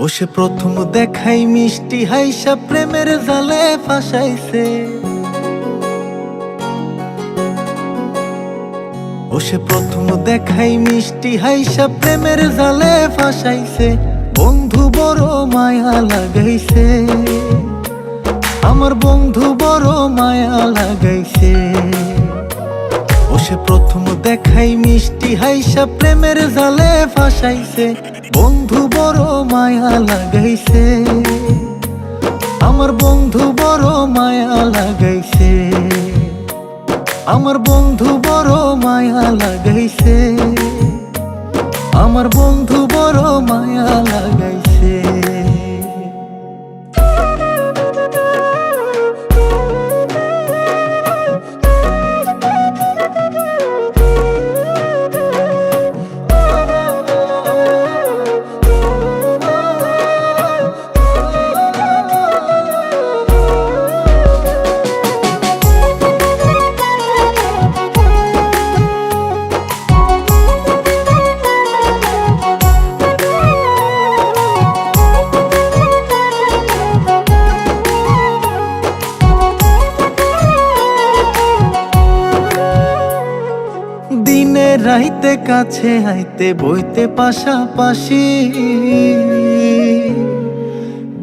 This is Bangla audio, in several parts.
ও সে প্রথম দেখাই মিষ্টি হাইসা প্রেমের জালে ফাঁসাইছে। ও সে প্রথম দেখাই মিষ্টি হাইসা প্রেমের জালে ফাঁসাইছে। বন্ধু বড় মায়া লাগাইছে, আমার বন্ধু বড় মায়া লাগাইছে। ও সে প্রথম দেখাই মিষ্টি হাইসা প্রেমের জালে ফাঁসাইছে। বন্ধু বড় মায়া লাগাইছে, আমার বন্ধু বড় মায়া লাগাইছে। আমার বন্ধু বড় মায়া লাগাইছে, আমার বন্ধু বড় মায়া লাগাইছে। দিনে রাইতে কাছে আইতে বইতে পাশাপাশি,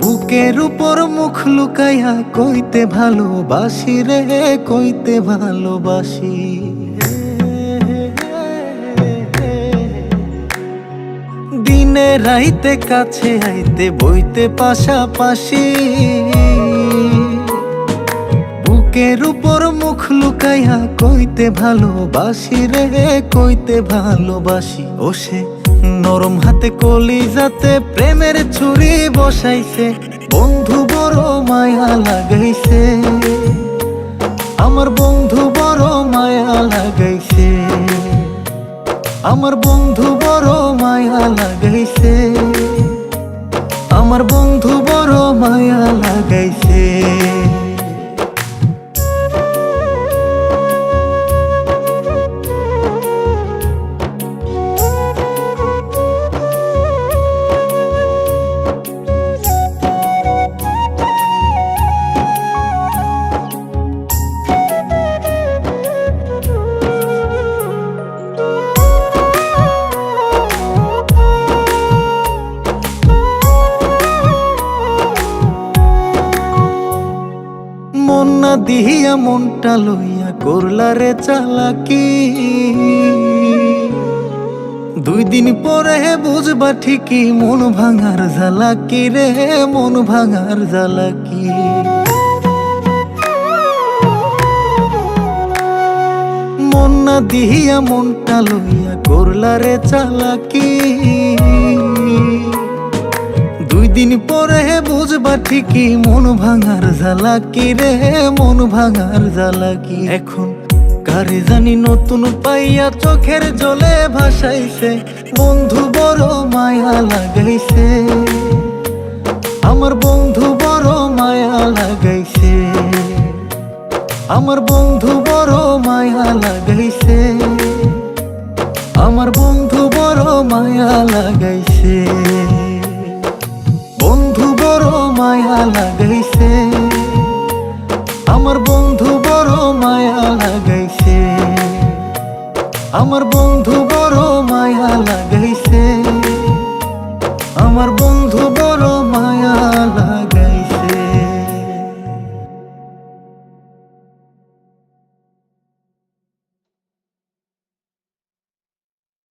বুকের উপর মুখ লুকাইয়া কইতে ভালোবাসি রে, কইতে ভালোবাসি। দিনে রাইতে কাছে আইতে বইতে পাশাপাশি, বুকের উপর মুখ লুকাইয়া কইতে ভালোবাসি রে, কইতে ভালোবাসি। ও সে নরম হাতে কলিজাতে প্রেমের ছুরি বসাইছে। বন্ধু বড় মায়া লাগাইছে, আমার বন্ধু বড় মায়া লাগাইছে। আমার বন্ধু বড় মায়া লাগাইছে, আমার বন্ধু বড় মায়া লাগাইছে। মন না দিহিয়া মনটা লইয়া করলা রে চালাকি। 2 দিন পরে বুঝবা ঠিকই মন ভাঙার জ্বালাকি রে, মন ভাঙার জ্বালাকি। মন না দিহিয়া মনটা লইয়া করলা রে চালাকি। 2 দিন পরে বুঝবা ঠিকই মন ভাঙার জ্বালাকি রে, মন ভাঙার জ্বালাকি। এখন কারে জানি নতুন পাইয়া চোখের জলে ভাসাইছে। বন্ধু বড় মায়া লাগাইছে, আমার বন্ধু বড় মায়া লাগাইছে। আমার বন্ধু বড় মায়া লাগাইছে, আমার বন্ধু বড় মায়া লাগাইছে। বন্ধু বড় মায়া লাগাইছে, আমার বন্ধু বড় মায়া লাগাইছে। আমার বন্ধু বড় মায়া লাগাইছে, আমার বন্ধু বড় মায়া লাগাইছে।